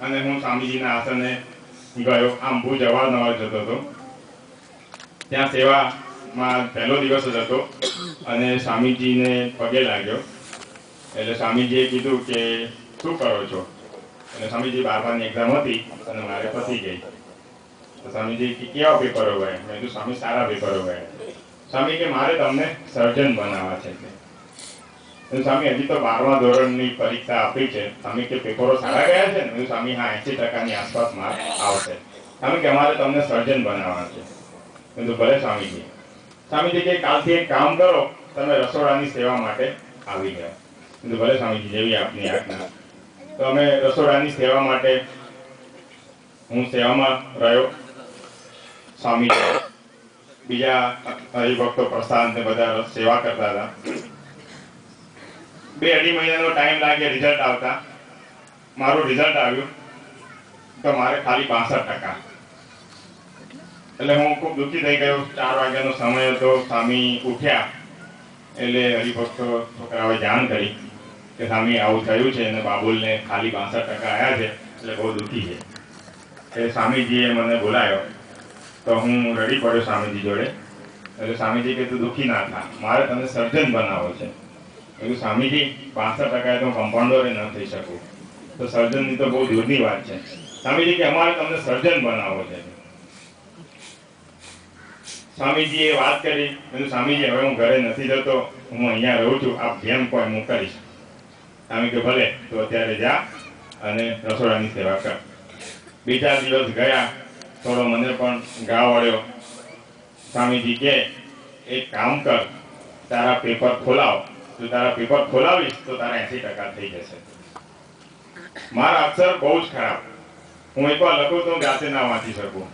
અને હું સ્વામીજીના આસને ગયો. આમ ભુજ અવારનવાર જતો હતો. ત્યાં સેવામાં પહેલો દિવસ જ હતો અને સ્વામીજીને પગે લાગ્યો. એટલે સ્વામીજીએ કીધું કે શું કરો છો? અને સ્વામીજી 12માની એક્ઝામ હતી અને મારે પતી ગઈ. તો સ્વામીજી કે કેવા પેપરો ગયા? મેં કીધું સ્વામી સારા પેપરો ગયા. સ્વામી કે મારે તમને સર્જન બનાવવા છે. સ્વામી હજી તો 12મા ધોરણની પરીક્ષા આપી છે. સ્વામી કે પેપરો સારા ગયા છે ને? સ્વામી હા 80%ની આસપાસ માર્ક આવશે. સ્વામી કે અમારે તમને સર્જન બનાવવા છે. મેં તો ભલે સ્વામીજી. સ્વામીજી કે કાલથી એક કામ કરો, તમે રસોડાની સેવા માટે આવી જાઓ. મેં તો ભલે સ્વામીજી, જેવી આપની આજ્ઞા. તો અમે રસોડાની સેવા માટે હું સેવામાં રહ્યો. સ્વામીજી બીજા હરિભક્તો પ્રસાદ ને બધા સેવા કરતા હતા. 2-2.5 મહિનાનો ટાઈમ લાગે રિઝલ્ટ આવતા. મારું રિઝલ્ટ આવ્યું તો મારે ખાલી 62%. એટલે હું ખૂબ દુઃખી થઈ ગયો. 4 વાગ્યાનો સમય હતો. સ્વામી ઉઠ્યા એટલે હરિભક્તો છોકરાઓએ જાણ કરી કે સ્વામી આવું થયું છે અને બાબુલને ખાલી 62% આવ્યા છે, એટલે બહુ દુઃખી છે. એટલે સ્વામીજીએ મને બોલાયો તો હું રડી પડ્યો સ્વામીજી જોડે. એટલે સ્વામીજી કે તું દુઃખી ના થા, મારે તને સર્જન બનાવવો છે. એટલે સ્વામીજી 62% તો કમ્પાઉન્ડરે ન થઈ શકું, તો સર્જનની તો બહુ દૂરની વાત છે. સ્વામીજી કે અમારે તમને સર્જન બનાવવો છે. સ્વામીજીએ વાત કરી. મેં સ્વામીજી હવે હું ઘરે નથી જતો, હું અહીંયા રહું છું, આપ જેમ કોઈ હું કરીશ. સ્વામી કે ભલે, તો અત્યારે જા અને રસોડાની સેવા કર. 2-4 દિવસ ગયા, થોડો મને પણ ઘા વળ્યો. સ્વામીજી કે એક કામ કર, તારા પેપર ખોલાવ. જો તારા પેપર ખોલાવીશ તો તારા 80% થઈ જશે. મારા અક્ષર બહુ જ ખરાબ. હું એકવાર લખું તો જાતે ના વાંચી શકું,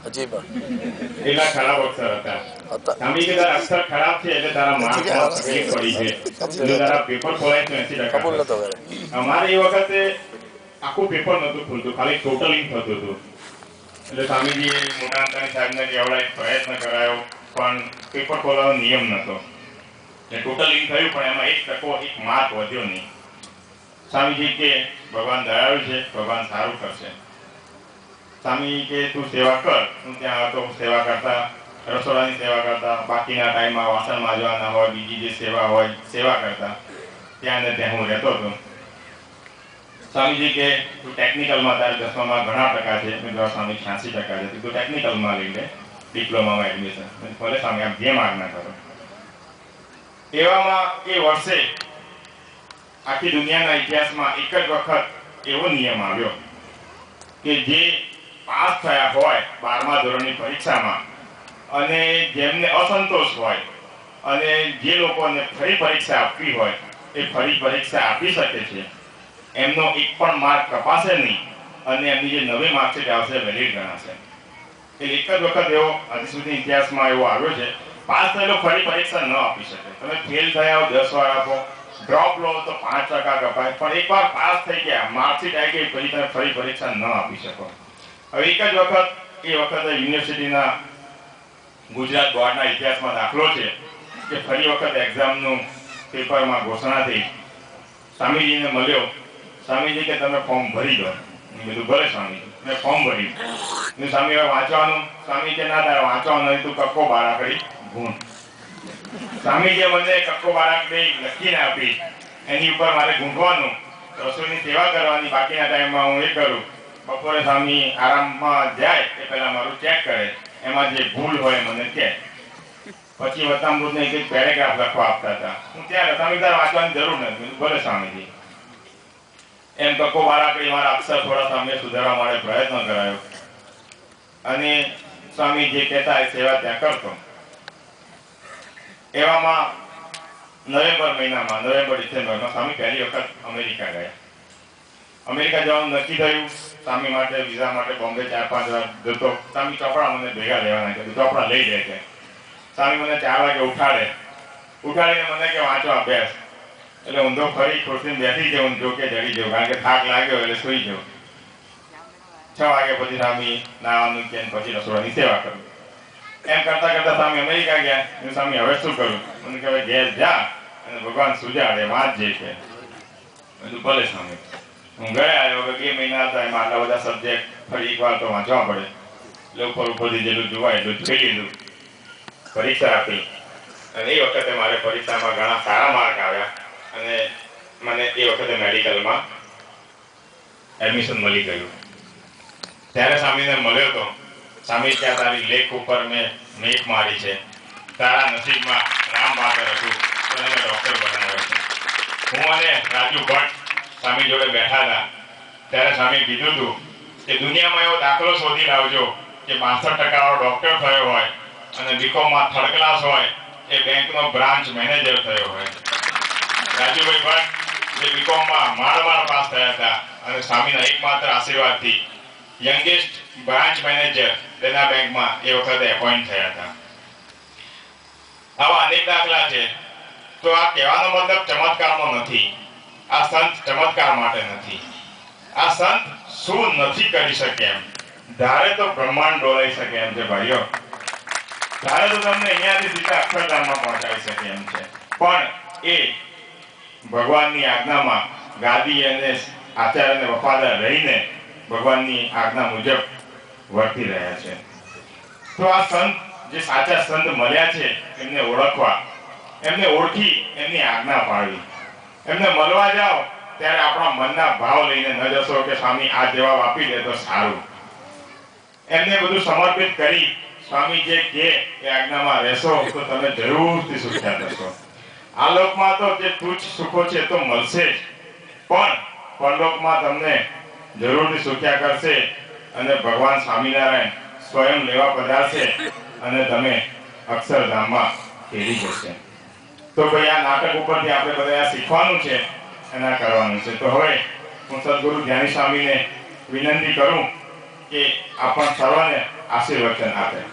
એટલા ખરાબ અક્ષર હતા. સ્વામી કે તારા અક્ષર ખરાબ છે એટલે તારા માર્કમાં તકલીફ પડી છે. જો તારા પેપર ખોલાય તો 80%. અમારે એ વખતે આખું પેપર નહોતું ખુલતું, ખાલી ટોટલિંગ થતું હતું. એટલે સ્વામીજીએ મોટા અંતાની સાહેબને કેવડાય પ્રયત્ન કરાયો, પણ પેપર ખોલાવાનો નિયમ નહોતો. ટોટલિંગ થયું પણ એમાં 1% 1 માર્ક વધ્યો નહીં. સ્વામીજી કે ભગવાન દયાળુ છે, ભગવાન સારું કરશે. સ્વામી કે તું સેવા કર. હું ત્યાં હતો, સેવા કરતા, રસોડાની સેવા કરતા, બાકીના ટાઈમમાં વાસણ માંજવાના હોય, બીજી જે સેવા હોય સેવા કરતા. ત્યાં ને ત્યાં હું રહેતો હતો. સ્વામીજી કે તું ટેકનિકલમાં તારે 10મામાં ઘણા ટકા છે. મેં કહ્યું સ્વામી 86% છે. તું ટેકનિકલમાં લઈ લે, ડિપ્લોમામાં એડમિશન. ભલે સ્વામી આપ જેમ આજ્ઞા કરો. એવામાં એ વર્ષે આખી દુનિયાના ઇતિહાસમાં એક જ વખત એવો નિયમ આવ્યો કે જે પાસ થયા હોય 12મા ધોરણની પરીક્ષામાં અને જેમને અસંતોષ હોય અને જે લોકોને ફરી પરીક્ષા આપવી હોય એ ફરી પરીક્ષા આપી શકે છે. એમનો એક પણ માર્ક કપાશે નહીં અને એમની જે નવી માર્કશીટ આવશે વેલિડ ગણાશે. એક જ વખત એવો હજી સુધી ઇતિહાસમાં એવો આવ્યો છે. પાસ થયેલો ફરી પરીક્ષા ન આપી શકે. તમે ફેલ થયા હો 10 વાર આપો, ડ્રોપ લો તો 5% કપાય, પણ એકવાર પાસ થઈ ગયા, માર્કશીટ આવી ગઈ, પછી તમે ફરી પરીક્ષા ન આપી શકો. હવે એક જ વખત એ વખતે યુનિવર્સિટીના ગુજરાત બોર્ડના ઇતિહાસમાં દાખલો છે કે ફરી વખત એક્ઝામનું પેપરમાં ઘોષણા થઈ. સ્વામીજીને મળ્યો. સ્વામીજી કે તમે ફોર્મ ભરી દો. મેં કીધું ભલે સ્વામીજી. મેં ફોર્મ ભર્યું. સ્વામી હવે વાંચવાનું? સ્વામી કે ના તારે વાંચવાનું નહીં, તું કક્કો બારાકડી ભૂણ. સ્વામીજીએ મને કક્કો બારાકડી લખીને આપી, એની ઉપર મારે ગૂંથવાનું, રસોઈની સેવા કરવાની, બાકીના ટાઈમમાં હું એ કરું. બપોરે સ્વામી આરામમાં જાય એ પહેલા મારું ચેક કરે, એમાં જે ભૂલ હોય મને કહે. પછી વતામૃતને એક પેરેગ્રાફ લખવા આપતા હતા. હું ત્યાં સ્વામી તારે વાંચવાની જરૂર નથી. ભલે સ્વામીજી. એમ કક્કો બારાકડી મારા અક્ષર થોડા સ્વામીએ સુધારવા માટે પ્રયત્ન કરાયો અને સ્વામી જે કહેતા એ સેવા ત્યાં કરતો. એવામાં નવેમ્બર-ડિસેમ્બરમાં સ્વામી પહેલી વખત અમેરિકા ગયા. અમેરિકા જવાનું નક્કી થયું. સ્વામી માટે વિઝા માટે બોમ્બે 4-5 વાર જતો. સ્વામી ચોપડા મને ભેગા લેવાના કીધું, ચોપડા લઈ લે છે. સ્વામી મને 4 વાગે ઉઠાડીને મને કે વાંચવા બેસ. એટલે ઊંધો ફરી ખુરશીમાં બેસી જવું, જોકે જડી જવું, કારણ કે થાક લાગ્યો એટલે સુઈ જવું. 6 વાગે પછી સ્વામી નાવાનું કે પછી રસોડાની સેવા કરું. એમ કરતા કરતા સ્વામી અમેરિકા ગયા. હું સ્વામી હવે શું કરું? મને કહેવાય ઘેર જા અને ભગવાન સુજાડે વાંચજે છે. બધું ભલે સ્વામી. હું ઘરે આવ્યો કે 2 મહિના હતા એમાં આટલા બધા સબ્જેક્ટ ફરી એકવાર તો વાંચવા પડે એટલે ઉપરથી જેટલું જોવાય એટલું જોઈ લીધું, પરીક્ષા આપી અને એ વખતે મારે પરીક્ષામાં ઘણા સારા માર્ક આવ્યા અને મને એ વખતે મેડિકલમાં એડમિશન મળી ગયું. ત્યારે સ્વામીને મળ્યો તો સ્વામી ત્યાં તારી લેખ ઉપર મેં મેઘ મારી છે, તારા નસીબમાં રામ બાદર હતું તો એને ડૉક્ટર બનાવ્યો છે. હું અને રાજુ ભટ્ટ સ્વામી જોડે બેઠા હતા ત્યારે સ્વામી કીધું હતું કે દુનિયામાં એવો દાખલો શોધી લાવજો કે 62% વાળો ડૉક્ટર થયો હોય અને બીકોમમાં 3rd ક્લાસ હોય એ બેંકનો બ્રાન્ચ મેનેજર થયો હોય. રાજુભાઈ ભટ્ટ જે બીકોમમાં માળ પાસ થયા હતા અને સ્વામીના એકમાત્ર આશીર્વાદથી યંગેસ્ટ બ્રાન્ચ મેનેજર દેના બેંકમાં એ વખતે એપોઇન્ટ થયા હતા. આવા અનેક દાખલા છે. તો આ કહેવાનો મતલબ ચમત્કારનો નથી. આ સંત ચમત્કાર માટે નથી. આ સંત શું નથી કરી શકે એમ, ધારે તો બ્રહ્માંડ ડોલાઈ શકે એમ છે ભાઈઓ. ધારે તો તમને અહીંયાથી સીધા અક્ષરધામમાં પહોંચાડી શકે એમ છે. પણ એ ભગવાનની આજ્ઞામાં ગાદી અને આચાર્યને વફાદાર રહીને ભગવાનની આજ્ઞા મુજબ વર્તી રહ્યા છે. તો આ સંત જે સાચા સંત મળ્યા છે એમને ઓળખવા, એમને ઓળખી એમની આજ્ઞા પાળવી. એમને મળવા જાઓ ત્યારે આપણા મનના ભાવ લઈને ન જશો કે સ્વામી આ જવાબ આપી દે તો સારું. એમને બધું સમર્પિત કરી સ્વામી જે કહે એ આજ્ઞામાં રહેશો તો તમે જરૂરથી સુખ્યા થશો. આ લોકમાં તો જે તુચ્છ સુખો છે તો મળશે જ, પણ પરલોકમાં તમને જરૂરથી સુખ્યા કરશે અને ભગવાન સ્વામિનારાયણ સ્વયં લેવા પધારશે અને તમે અક્ષરધામમાં ખેડી જશે. તો ભાઈ આ નાટક ઉપરથી આપણે બધા શીખવાનું છે, એના કરવાનું છે. તો હવે હું સદગુરુ જ્ઞાની સ્વામીને વિનંતી કરું કે આપણ સર્વને આશીર્વચન આપે.